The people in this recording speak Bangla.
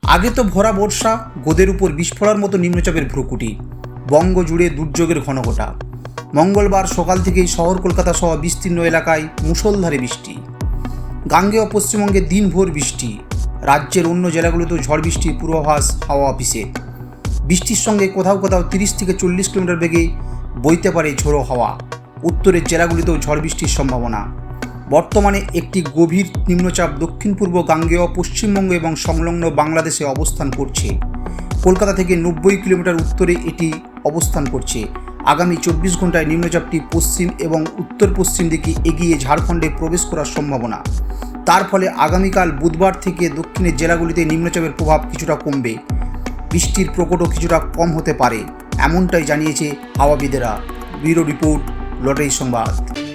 আগে তো ভরা বর্ষা, গোদের উপর বিস্ফোরার মতো নিম্নচাপের ভ্রুকুটি, বঙ্গ জুড়ে দুর্যোগের ঘনঘটা। মঙ্গলবার সকাল থেকেই শহর কলকাতা সহ বিস্তীর্ণ এলাকায় মুষলধারে বৃষ্টি। গাঙ্গেয় পশ্চিমবঙ্গে দিনভর বৃষ্টি। রাজ্যের অন্য জেলাগুলোতেও ঝড় বৃষ্টির পূর্বাভাস হাওয়া অফিসে। বৃষ্টির সঙ্গে কোথাও কোথাও 30 থেকে 40 কিলোমিটার বেগে বইতে পারে ঝোড়ো হাওয়া। উত্তরের জেলাগুলিতেও ঝড় বৃষ্টির সম্ভাবনা। বর্তমানে একটি গভীর নিম্নচাপ দক্ষিণ পূর্ব গাঙ্গেয় পশ্চিমবঙ্গ এবং সংলগ্ন বাংলাদেশে অবস্থান করছে। কলকাতা থেকে 90 কিলোমিটার উত্তরে এটি অবস্থান করছে। আগামী 24 ঘন্টায় নিম্নচাপটি পশ্চিম এবং উত্তর পশ্চিম দিকে এগিয়ে ঝাড়খণ্ডে প্রবেশ করার সম্ভাবনা। তার ফলে আগামীকাল বুধবার থেকে দক্ষিণের জেলাগুলিতে নিম্নচাপের প্রভাব কিছুটা কমবে। বৃষ্টির প্রকটও কিছুটা কম হতে পারে, এমনটাই জানিয়েছে হাওয়াবিদেরা। ব্যুরো রিপোর্ট, লটারি সংবাদ।